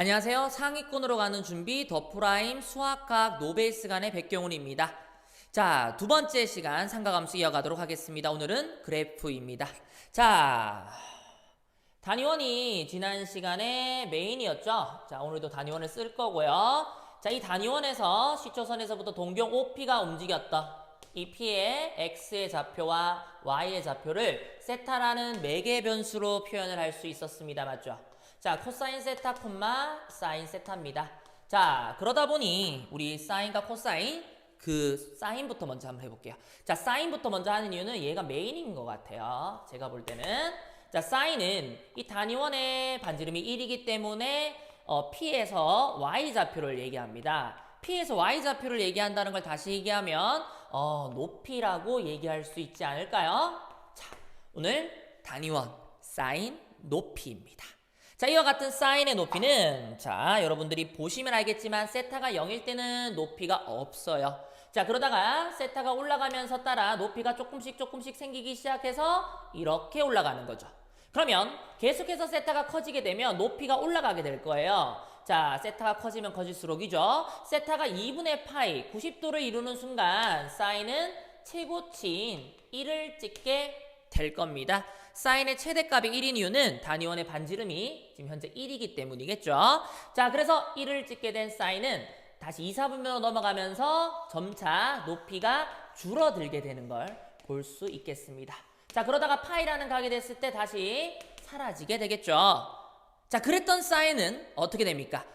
안녕하세요. 상위권으로 가는 준비 더 프라임 수학학 노베이스간의 백경훈입니다. 자, 두 번째 시간 삼각함수 이어가도록 하겠습니다. 오늘은 그래프입니다. 자, 단위원이 지난 시간에 메인이었죠. 자, 오늘도 단위원을 쓸 거고요. 자, 이 단위원에서 시초선에서부터 동경 OP가 움직였다. 이 P의 X의 좌표와 Y의 좌표를 세타라는 매개 변수로 표현을 할 수 있었습니다. 맞죠? 자, 코사인 세타, 사인 세타입니다. 자, 그러다 보니 우리 사인과 코사인, 사인부터 먼저 한번 해볼게요. 자, 사인부터 먼저 하는 이유는 얘가 메인인 것 같아요. 제가 볼 때는. 자, 사인은 이 단위원의 반지름이 1이기 때문에 P에서 Y 좌표를 얘기합니다. P에서 Y 좌표를 얘기한다는 걸 다시 얘기하면 높이라고 얘기할 수 있지 않을까요? 자, 오늘 단위원 사인 높이입니다. 자, 이와 같은 사인의 높이는 자, 여러분들이 보시면 알겠지만 세타가 0일 때는 높이가 없어요. 자, 그러다가 세타가 올라가면서 따라 높이가 조금씩 생기기 시작해서 이렇게 올라가는 거죠. 그러면 계속해서 세타가 커지게 되면 높이가 올라가게 될 거예요. 자, 세타가 커지면 커질수록이죠. 세타가 2분의 파이 90도를 이루는 순간 사인은 최고치인 1을 찍게 될 겁니다. 사인의 최대값이 1인 이유는 단위원의 반지름이 지금 현재 1이기 때문이겠죠. 자, 그래서 1을 찍게 된 사인은 다시 2, 4분면으로 넘어가면서 점차 높이가 줄어들게 되는 걸 볼 수 있겠습니다. 자, 그러다가 파이라는 가게 됐을 때 다시 사라지게 되겠죠. 자, 그랬던 사인은 어떻게 됩니까?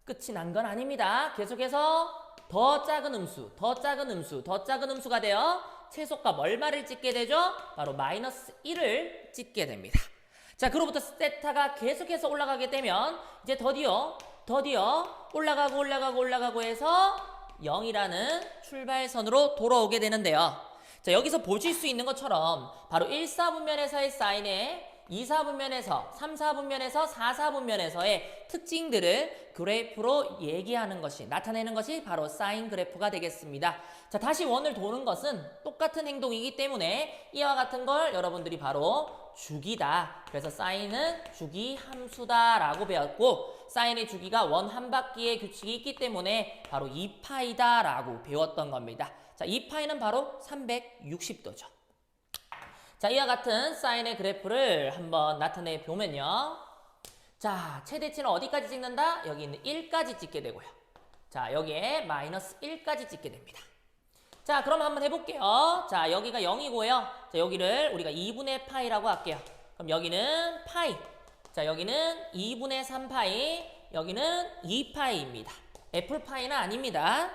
끝이 난 건 아닙니다. 계속해서 더 작은 음수가 되어 최소값 얼마를 찍게 되죠? 바로 마이너스 1을 찍게 됩니다. 자, 그로부터 세타가 계속해서 올라가게 되면 이제 더디어 올라가고 해서 0이라는 출발선으로 돌아오게 되는데요. 자, 여기서 보실 수 있는 것처럼 바로 1, 4분면에서의 사인의 2, 4분면에서 3, 4분면에서 4, 4분면에서의 특징들을 그래프로 얘기하는 것이, 나타내는 것이 바로 사인 그래프가 되겠습니다. 자, 다시 원을 도는 것은 똑같은 행동이기 때문에 이와 같은 걸 여러분들이 바로 주기다. 그래서 사인은 주기 함수다라고 배웠고, 사인의 주기가 원 한 바퀴의 규칙이 있기 때문에 바로 2파이다라고 배웠던 겁니다. 자, 2파이는 바로 360도죠. 자, 이와 같은 사인의 그래프를 한번 나타내 보면요. 자, 최대치는 어디까지 찍는다? 여기 있는 1까지 찍게 되고요. 자, 여기에 마이너스 1까지 찍게 됩니다. 자, 그럼 한번 해볼게요. 자, 여기가 0이고요. 자, 여기를 우리가 2분의 파이라고 할게요. 그럼 여기는 파이. 자, 여기는 2분의 3파이. 여기는 2파이입니다. 애플파이는 아닙니다.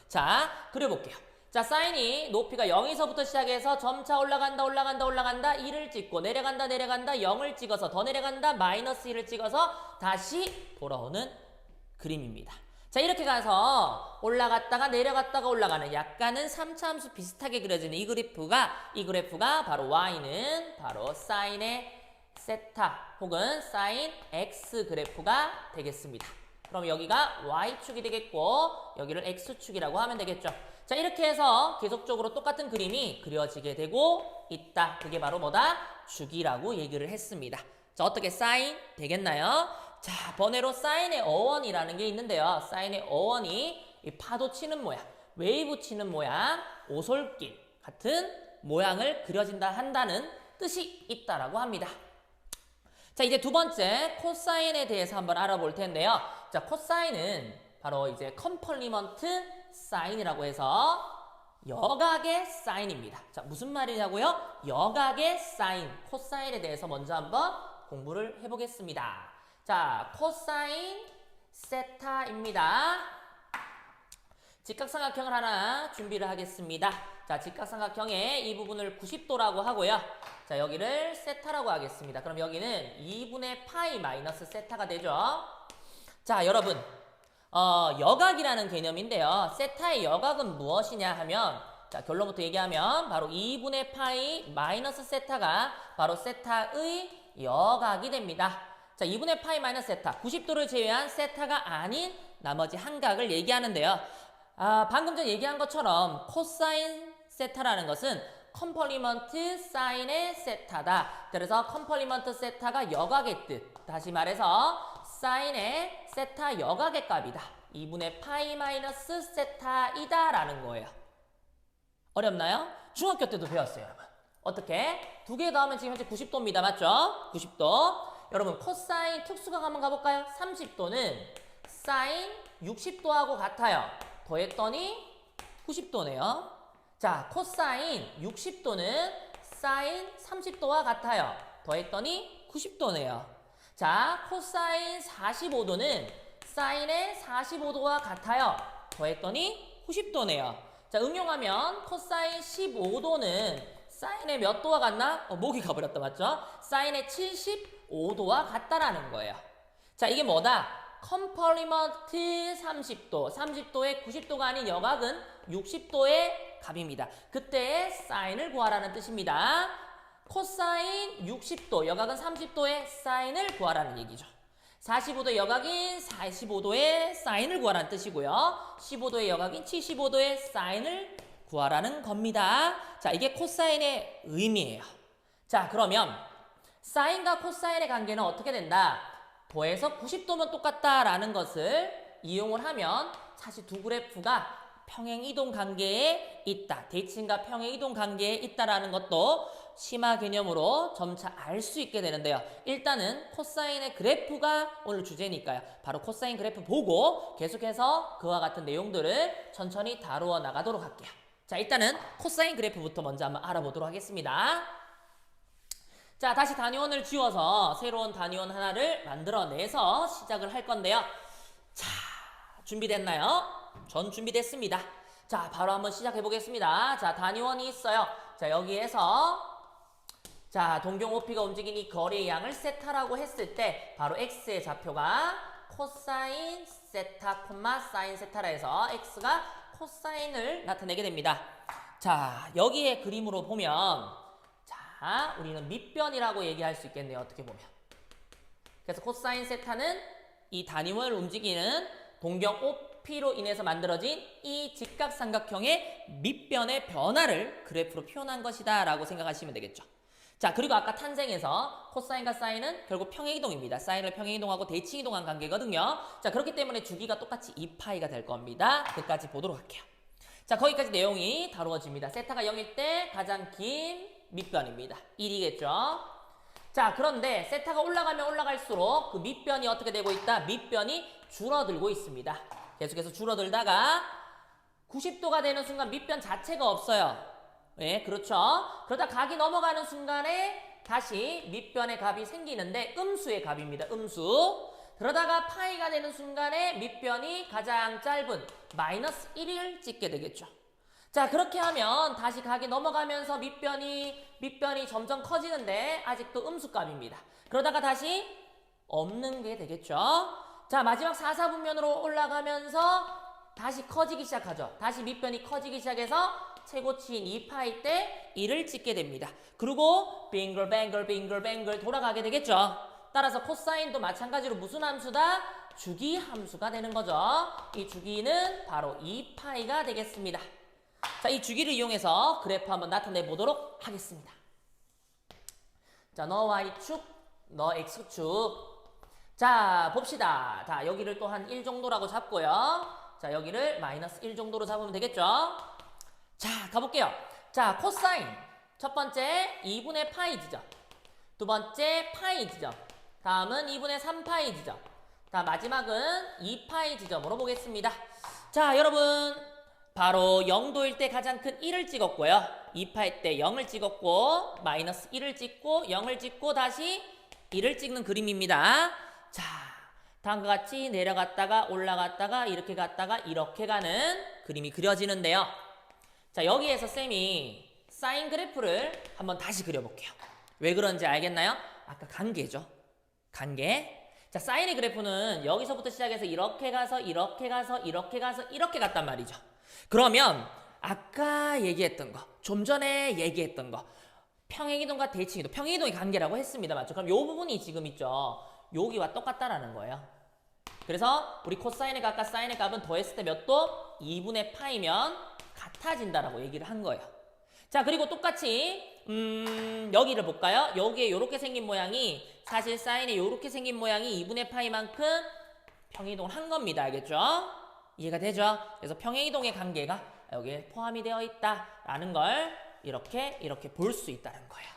자, 그려볼게요. 자, 사인이 높이가 0에서부터 시작해서 점차 올라간다 1을 찍고 내려간다 0을 찍어서 더 내려간다 마이너스 1을 찍어서 다시 돌아오는 그림입니다. 자, 이렇게 가서 올라갔다가 내려갔다가 올라가는 약간은 3차 함수 비슷하게 그려지는 이 그래프가 바로 y는 바로 사인의 세타 혹은 사인 x 그래프가 되겠습니다. 그럼 여기가 y축이 되겠고 여기를 x축이라고 하면 되겠죠. 자, 이렇게 해서 계속적으로 똑같은 그림이 그려지게 되고 있다. 그게 바로 뭐다? 주기라고 얘기를 했습니다. 자, 어떻게 사인 되겠나요? 자, 번외로 사인의 어원이라는 게 있는데요. 사인의 어원이 이 파도 치는 모양, 웨이브 치는 모양, 오솔길 같은 모양을 그려진다 한다는 뜻이 있다라고 합니다. 자, 이제 두 번째 코사인에 대해서 한번 알아볼 텐데요. 자, 코사인은 바로 이제 컴플리먼트 사인이라고 해서 여각의 사인입니다. 자, 무슨 말이냐고요? 여각의 사인, 코사인에 대해서 먼저 한번 공부를 해보겠습니다. 자, 코사인 세타입니다. 직각삼각형을 하나 준비를 하겠습니다. 자, 직각삼각형의 이 부분을 90도라고 하고요. 자, 여기를 세타라고 하겠습니다. 그럼 여기는 2분의 파이 마이너스 세타가 되죠. 자, 여러분, 여각이라는 개념인데요. 세타의 여각은 무엇이냐 하면, 자, 결론부터 얘기하면 바로 2분의 파이 마이너스 세타가 바로 세타의 여각이 됩니다. 자, 2분의 파이 마이너스 세타, 90도를 제외한 세타가 아닌 나머지 한각을 얘기하는데요. 방금 전 얘기한 것처럼 코사인 세타라는 것은 컴플리먼트 사인의 세타다. 그래서 컴플리먼트 세타가 여각의 뜻. 다시 말해서 사인의 세타 여각의 값이다. 2분의 파이 마이너스 세타이다 라는 거예요. 어렵나요? 중학교 때도 배웠어요, 여러분. 어떻게? 두 개 더하면 지금 현재 90도입니다. 맞죠? 90도. 여러분 코사인 특수각 한번 가볼까요? 30도는 사인 60도하고 같아요. 더했더니 90도네요. 자, 코사인 60도는 사인 30도와 같아요. 더했더니 90도네요. 자, 코사인 45도는 사인의 45도와 같아요. 더했더니 90도네요. 자, 응용하면 코사인 15도는 사인의 몇 도와 같나? 목이 가버렸다, 맞죠? 사인의 75도와 같다라는 거예요. 자, 이게 뭐다? 컴플리먼트 30도. 30도의 90도가 아닌 여각은 60도의 값입니다. 그때의 사인을 구하라는 뜻입니다. 코사인 60도, 여각은 30도의 사인을 구하라는 얘기죠. 45도 여각인 45도의 사인을 구하라는 뜻이고요. 15도의 여각인 75도의 사인을 구하라는 겁니다. 자, 이게 코사인의 의미예요. 자, 그러면 사인과 코사인의 관계는 어떻게 된다? 더해서 90도면 똑같다라는 것을 이용을 하면 사실 두 그래프가 평행이동 관계에 있다. 대칭과 평행이동 관계에 있다라는 것도 심화 개념으로 점차 알 수 있게 되는데요. 일단은 코사인의 그래프가 오늘 주제니까요. 바로 코사인 그래프 보고 계속해서 그와 같은 내용들을 천천히 다루어 나가도록 할게요. 자, 일단은 코사인 그래프부터 먼저 한번 알아보도록 하겠습니다. 자, 다시 단위원을 지워서 새로운 단위원 하나를 만들어내서 시작을 할 건데요. 자, 준비됐나요? 전 준비됐습니다. 자, 바로 한번 시작해 보겠습니다. 자, 단위원이 있어요. 자, 여기에서 자, 동경 OP가 움직인 이 거리의 양을 세타라고 했을 때 바로 x의 좌표가 코사인 세타, 사인 세타라 해서 x가 코사인을 나타내게 됩니다. 자, 여기에 그림으로 보면 자, 우리는 밑변이라고 얘기할 수 있겠네요. 어떻게 보면. 그래서 코사인 세타는 이 단위원을 움직이는 동경 OP로 인해서 만들어진 이 직각삼각형의 밑변의 변화를 그래프로 표현한 것이다 라고 생각하시면 되겠죠. 자, 그리고 아까 탄생에서 코사인과 사인은 결국 평행이동입니다. 사인을 평행이동하고 대칭이동한 관계거든요. 자, 그렇기 때문에 주기가 똑같이 2파이가 될 겁니다. 끝까지 보도록 할게요. 자, 거기까지 내용이 다루어집니다. 세타가 0일 때 가장 긴 밑변입니다. 1이겠죠. 자, 그런데 세타가 올라가면 올라갈수록 그 밑변이 어떻게 되고 있다? 밑변이 줄어들고 있습니다. 계속해서 줄어들다가 90도가 되는 순간 밑변 자체가 없어요. 네, 그렇죠. 그러다 각이 넘어가는 순간에 다시 밑변의 값이 생기는데 음수의 값입니다. 음수. 그러다가 파이가 되는 순간에 밑변이 가장 짧은 마이너스 1을 찍게 되겠죠. 자, 그렇게 하면 다시 각이 넘어가면서 밑변이 점점 커지는데 아직도 음수값입니다. 그러다가 다시 없는 게 되겠죠. 자, 마지막 4사분면으로 올라가면서 다시 커지기 시작하죠. 다시 밑변이 커지기 시작해서 최고치인 2파이 때 1을 찍게 됩니다. 그리고 빙글뱅글 돌아가게 되겠죠. 따라서 코사인도 마찬가지로 무슨 함수다? 주기 함수가 되는 거죠. 이 주기는 바로 2파이가 되겠습니다. 자, 이 주기를 이용해서 그래프 한번 나타내 보도록 하겠습니다. 자, 너 Y축, 너 X축. 자, 봅시다. 자, 여기를 또 한 1 정도라고 잡고요. 자, 여기를 마이너스 1 정도로 잡으면 되겠죠. 자, 가볼게요. 자, 코사인. 첫 번째 2분의 파이 지점. 두 번째 파이 지점. 다음은 2분의 3파이 지점. 자, 마지막은 2파이 지점으로 보겠습니다. 자, 여러분 바로 0도일 때 가장 큰 1을 찍었고요. 2파이 때 0을 찍었고 마이너스 1을 찍고 0을 찍고 다시 1을 찍는 그림입니다. 자, 다음과 같이 내려갔다가 올라갔다가 이렇게 갔다가 이렇게 가는 그림이 그려지는데요. 자, 여기에서 쌤이 사인 그래프를 한번 다시 그려볼게요. 왜 그런지 알겠나요? 아까 관계죠. 관계. 자, 사인의 그래프는 여기서부터 시작해서 이렇게 가서 이렇게 가서 이렇게 가서 이렇게 갔단 말이죠. 그러면 아까 얘기했던 거, 좀 전에 얘기했던 거, 평행이동과 대칭이동, 평행이동의 관계라고 했습니다. 맞죠? 그럼 이 부분이 지금 있죠. 여기와 똑같다라는 거예요. 그래서 우리 코사인의 값과 사인의 값은 더했을 때 몇 도? 2분의 파이면 같아진다라고 얘기를 한 거예요. 자, 그리고 똑같이 여기를 볼까요? 여기에 이렇게 생긴 모양이 사실 사인에 이렇게 생긴 모양이 2분의 파이만큼 평행이동을 한 겁니다. 알겠죠? 이해가 되죠? 그래서 평행이동의 관계가 여기에 포함이 되어 있다라는 걸 이렇게 볼 수 있다는 거예요.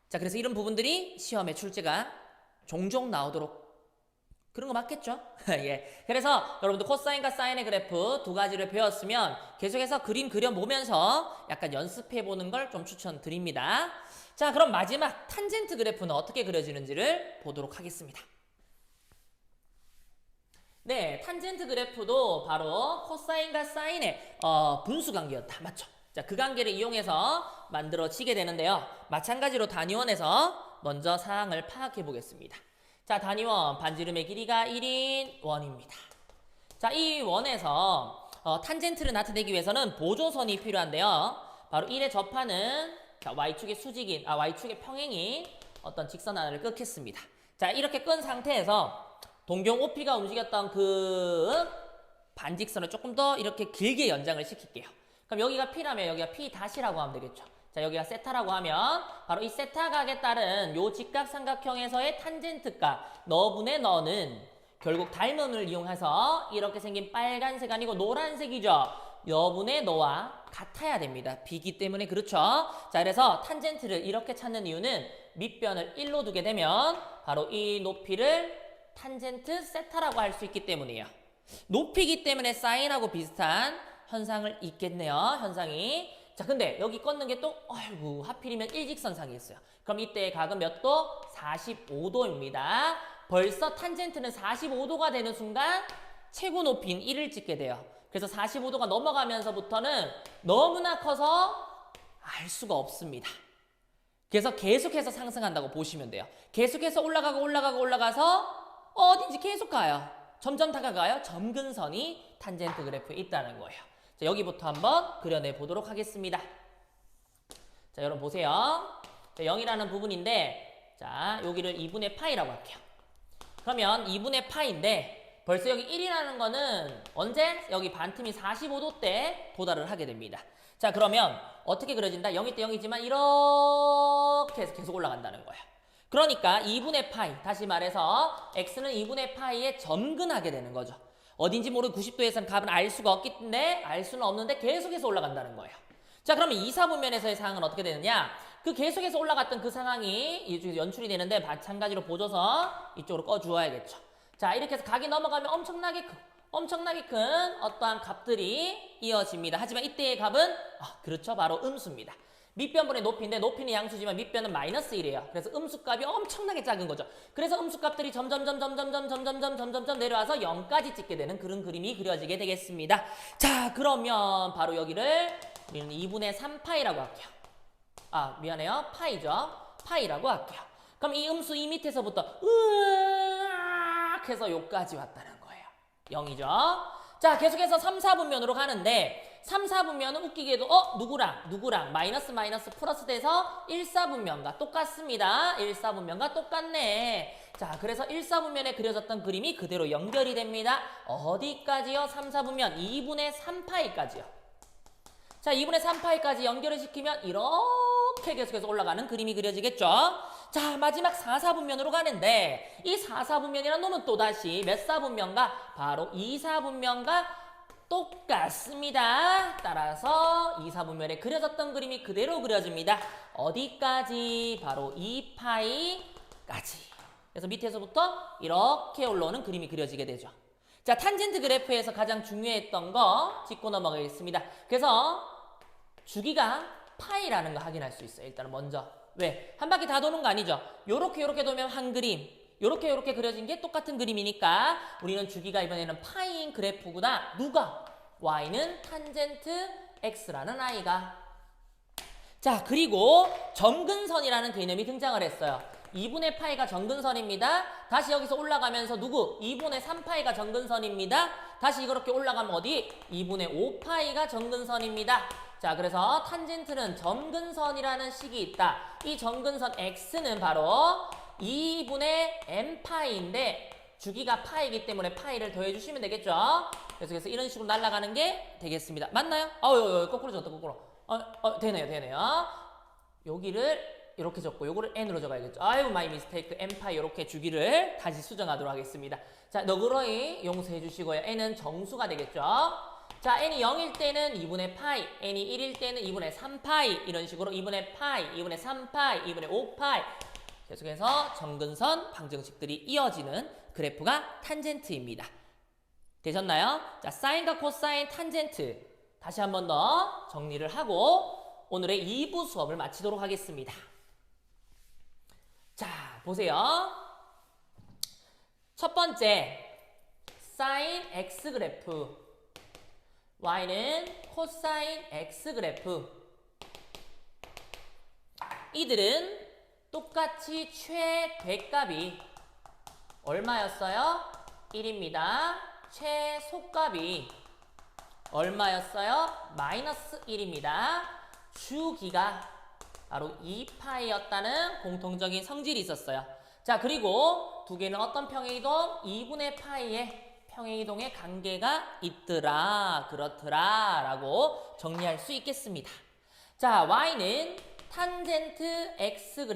자, 그래서 이런 부분들이 시험에 출제가 종종 나오도록 그런 거 맞겠죠? 예. 그래서 여러분들 코사인과 사인의 그래프 두 가지를 배웠으면 계속해서 그림 그려보면서 약간 연습해보는 걸 좀 추천드립니다. 자, 그럼 마지막 탄젠트 그래프는 어떻게 그려지는지를 보도록 하겠습니다. 네, 탄젠트 그래프도 바로 코사인과 사인의 분수 관계였다. 맞죠? 자, 그 관계를 이용해서 만들어지게 되는데요. 마찬가지로 단위원에서 먼저 사항을 파악해 보겠습니다. 자, 단위원 반지름의 길이가 1인 원입니다. 자, 이 원에서 탄젠트를 나타내기 위해서는 보조선이 필요한데요. 바로 1에 접하는 자, y축의 수직인 y축의 평행인 어떤 직선 하나를 끊겠습니다. 자, 이렇게 끈 상태에서 동경 OP가 움직였던 그 반직선을 조금 더 이렇게 길게 연장을 시킬게요. 그럼 여기가 P라면 여기가 P 다시라고 하면 되겠죠. 자, 여기가 세타라고 하면 바로 이 세타 각에 따른 요 직각삼각형에서의 탄젠트값 너분의 너는 결국 닮음을 이용해서 이렇게 생긴 빨간색 아니고 노란색이죠. 여분의 너와 같아야 됩니다. B기 때문에 그렇죠. 자, 그래서 탄젠트를 이렇게 찾는 이유는 밑변을 1로 두게 되면 바로 이 높이를 탄젠트 세타라고 할 수 있기 때문이에요. 높이기 때문에 사인하고 비슷한 현상을 있겠네요. 현상이. 자, 근데 여기 꺾는 게 또 아이고 하필이면 일직선상이 있어요. 그럼 이때의 각은 몇 도? 45도입니다. 벌써 탄젠트는 45도가 되는 순간 최고 높이인 1을 찍게 돼요. 그래서 45도가 넘어가면서부터는 너무나 커서 알 수가 없습니다. 그래서 계속해서 상승한다고 보시면 돼요. 계속해서 올라가서 어딘지 계속 가요. 점점 다가가요. 점근선이 탄젠트 그래프에 있다는 거예요. 자, 여기부터 한번 그려내 보도록 하겠습니다. 자, 여러분 보세요. 자, 0이라는 부분인데 자, 여기를 2분의 파이라고 할게요. 그러면 2분의 파이인데 벌써 여기 1이라는 거는 언제? 여기 반틈이 45도 때 도달을 하게 됩니다. 자, 그러면 어떻게 그려진다? 0일 때 0이지만 이렇게 해서 계속 올라간다는 거예요. 그러니까 2분의 파이, 다시 말해서 x는 2분의 파이에 점근하게 되는 거죠. 어딘지 모르는 90도에서는 값은 알 수가 없기 때문에 알 수는 없는데 계속해서 올라간다는 거예요. 자, 그러면 2사분면에서의 상황은 어떻게 되느냐? 그 계속해서 올라갔던 그 상황이 이쪽에서 연출이 되는데 마찬가지로 보조선 이쪽으로 꺼주어야겠죠. 자, 이렇게 해서 각이 넘어가면 엄청나게 큰 어떠한 값들이 이어집니다. 하지만 이때의 값은 그렇죠. 바로 음수입니다. 밑변분의 높이인데 높이는 양수지만 밑변은 마이너스 1이에요. 그래서 음수값이 엄청나게 작은 거죠. 그래서 음수값들이 점점 내려와서 0까지 찍게 되는 그런 그림이 그려지게 되겠습니다. 자, 그러면 바로 여기를 우리는 2분의 3파이라고 할게요. 미안해요. 파이죠. 파이라고 할게요. 그럼 이 음수 이 밑에서부터 으악 해서 여기까지 왔다는 거예요. 0이죠. 자, 계속해서 3, 4분면으로 가는데 3, 4분면은 웃기게도 누구랑 마이너스 플러스 돼서 1, 4분면과 똑같습니다. 1, 4분면과 똑같네. 자, 그래서 1, 4분면에 그려졌던 그림이 그대로 연결이 됩니다. 어디까지요? 3, 4분면 2분의 3파이까지요. 자, 2분의 3파이까지 연결을 시키면 이렇게 계속해서 올라가는 그림이 그려지겠죠. 자, 마지막 4, 4분면으로 가는데 이 4, 4분면이라는 놈은 또다시 몇 4분면과 바로 2, 4분면과 똑같습니다. 따라서 2, 4분면에 그려졌던 그림이 그대로 그려집니다. 어디까지? 바로 2파이까지. 그래서 밑에서부터 이렇게 올라오는 그림이 그려지게 되죠. 자, 탄젠트 그래프에서 가장 중요했던 거 짚고 넘어가겠습니다. 그래서 주기가 파이라는 거 확인할 수 있어요. 일단은 먼저. 왜? 한 바퀴 다 도는 거 아니죠? 요렇게 돌면 한 그림. 요렇게 그려진 게 똑같은 그림이니까 우리는 주기가 이번에는 파이인 그래프구나. 누가? y는 탄젠트 x라는 i가. 자, 그리고 점근선이라는 개념이 등장을 했어요. 2분의 파이가 점근선입니다. 다시 여기서 올라가면서 누구? 2분의 3파이가 점근선입니다. 다시 이렇게 올라가면 어디? 2분의 5파이가 점근선입니다. 자, 그래서 탄젠트는 점근선이라는 식이 있다. 이 점근선 x는 바로 2분의 n파이인데 주기가 파이이기 때문에 파이를 더해주시면 되겠죠. 그래서 이런 식으로 날아가는 게 되겠습니다. 맞나요? 거꾸로 졌다, 거꾸로. 되네요. 여기를 이렇게 적고 요거를 n으로 적어야겠죠. 아유 마이 미스테이크 n파이 이렇게 주기를 다시 수정하도록 하겠습니다. 자 너그러이 용서해 주시고요. n은 정수가 되겠죠. 자 n이 0일 때는 2분의 파이, n이 1일 때는 2분의 3파이 이런 식으로 2분의 파이, 2분의 3파이, 2분의 5파이 계속해서 정근선 방정식들이 이어지는 그래프가 탄젠트입니다. 되셨나요? 자 사인과 코사인, 탄젠트 다시 한 번 더 정리를 하고 오늘의 2부 수업을 마치도록 하겠습니다. 자, 보세요. 첫 번째, 사인 x 그래프, y는 코사인 x 그래프. 이들은 똑같이 최대값이 얼마였어요? 1입니다. 최소값이 얼마였어요? 마이너스 1입니다. 주기가 바로 2파이였다는 공통적인 성질이 있었어요. 자, 그리고 두 개는 어떤 평행이동? 2분의 파이의 평행이동의 관계가 있더라, 그렇더라 라고 정리할 수 있겠습니다. 자, y는 탄젠트 x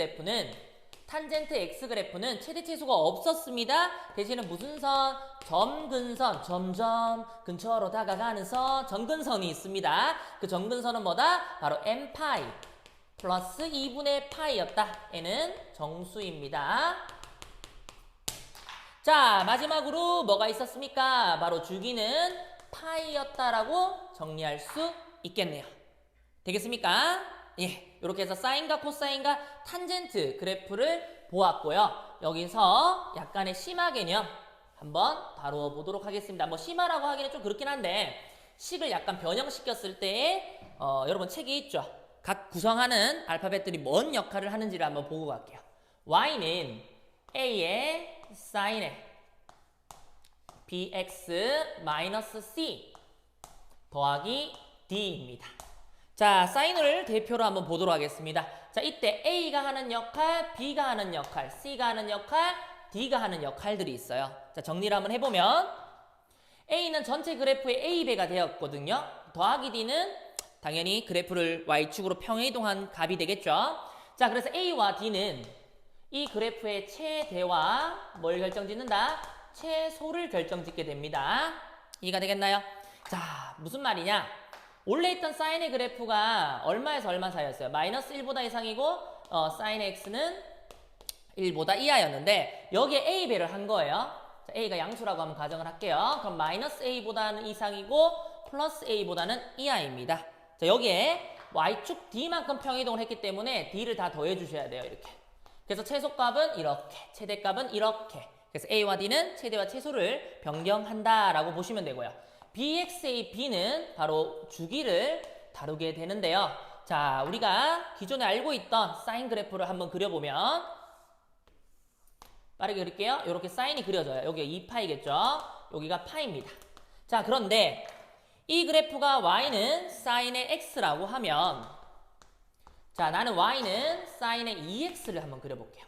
그래프는 최대최소가 없었습니다. 대신에 무슨 선? 점근선, 점점 근처로 다가가는 선, 점근선이 있습니다. 그 점근선은 뭐다? 바로 n파이 플러스 2분의 파이였다. n은 정수입니다. 자, 마지막으로 뭐가 있었습니까? 바로 주기는 파이였다라고 정리할 수 있겠네요. 되겠습니까? 예, 이렇게 해서 사인과 코사인과 탄젠트 그래프를 보았고요. 여기서 약간의 심화 개념 한번 다루어 보도록 하겠습니다. 뭐 심화라고 하기는 좀 그렇긴 한데 식을 약간 변형시켰을 때 여러분 책이 있죠. 각 구성하는 알파벳들이 뭔 역할을 하는지를 한번 보고 갈게요. y는 a의 사인에 bx-c 더하기 d입니다. 자, 사인을 대표로 한번 보도록 하겠습니다. 자, 이때 a가 하는 역할, b가 하는 역할, c가 하는 역할, d가 하는 역할들이 있어요. 자, 정리를 한번 해보면 a는 전체 그래프의 a배가 되었거든요. 더하기 d는 당연히 그래프를 y축으로 평행이동한 값이 되겠죠. 자, 그래서 a와 d는 이 그래프의 최대와 뭘 결정짓는다? 최소를 결정짓게 됩니다. 이해가 되겠나요? 자, 무슨 말이냐? 원래 있던 사인의 그래프가 얼마에서 얼마 사이였어요? 마이너스 1보다 이상이고 사인의 x는 1보다 이하였는데 여기에 a배를 한 거예요. 자, a가 양수라고 한번 가정을 할게요. 그럼 마이너스 a보다는 이상이고 플러스 a보다는 이하입니다. 자, 여기에 y축 d만큼 평이동을 했기 때문에 d를 다 더해 주셔야 돼요. 이렇게. 그래서 최소값은 이렇게, 최대값은 이렇게. 그래서 a와 d는 최대와 최소를 변경한다라고 보시면 되고요. bx의 b는 바로 주기를 다루게 되는데요. 자, 우리가 기존에 알고 있던 사인 그래프를 한번 그려보면 빠르게 그릴게요. 이렇게 사인이 그려져요. 여기가 2파이겠죠. 여기가 파입니다. 자, 그런데 이 그래프가 y는 사인의 x라고 하면 자, 나는 y는 사인의 2x를 한번 그려볼게요.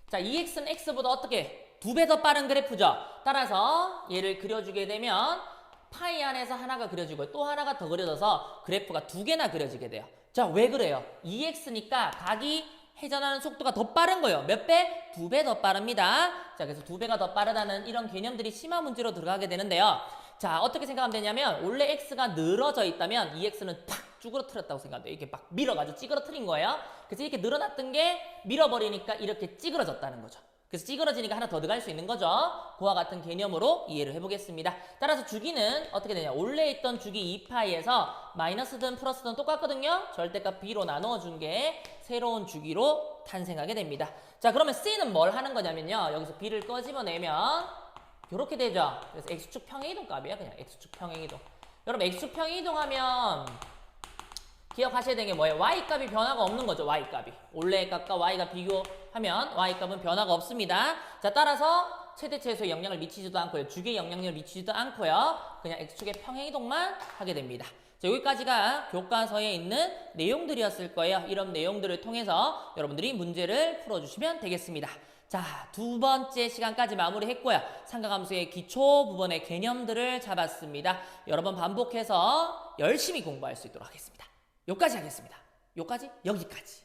자, 2x는 x보다 어떻게? 2배 더 빠른 그래프죠. 따라서 얘를 그려주게 되면 파이 안에서 하나가 그려지고 또 하나가 더 그려져서 그래프가 2개나 그려지게 돼요. 자, 왜 그래요? 2x니까 각이 회전하는 속도가 더 빠른 거예요. 몇 배? 2배 더 빠릅니다. 자, 그래서 2배가 더 빠르다는 이런 개념들이 심화 문제로 들어가게 되는데요. 자, 어떻게 생각하면 되냐면 원래 x가 늘어져 있다면 2x는 팍 쭈그러뜨렸다고 생각해요. 이렇게 막 밀어가지고 찌그러뜨린 거예요. 그래서 이렇게 늘어났던 게 밀어버리니까 이렇게 찌그러졌다는 거죠. 그래서 찌그러지니까 하나 더 들어갈 수 있는 거죠. 그와 같은 개념으로 이해를 해보겠습니다. 따라서 주기는 어떻게 되냐. 원래 있던 주기 2파이에서 마이너스든 플러스든 똑같거든요. 절대값 b로 나누어준 게 새로운 주기로 탄생하게 됩니다. 자, 그러면 c는 뭘 하는 거냐면요. 여기서 b를 꺼집어내면 이렇게 되죠. 그래서 x축 평행이동 값이에요. 그냥 x축 평행이동. 여러분 x축 평행이동하면 기억하셔야 되는 게 뭐예요? y값이 변화가 없는 거죠. y값이. 원래의 값과 y가 비교하면 y값은 변화가 없습니다. 자, 따라서 최대 최소의 영향을 미치지도 않고요. 주기의 영향력을 미치지도 않고요. 그냥 x축의 평행이동만 하게 됩니다. 자, 여기까지가 교과서에 있는 내용들이었을 거예요. 이런 내용들을 통해서 여러분들이 문제를 풀어주시면 되겠습니다. 자, 두 번째 시간까지 마무리했고요. 삼각함수의 기초 부분의 개념들을 잡았습니다. 여러 번 반복해서 열심히 공부할 수 있도록 하겠습니다. 여기까지 하겠습니다. 여기까지? 여기까지.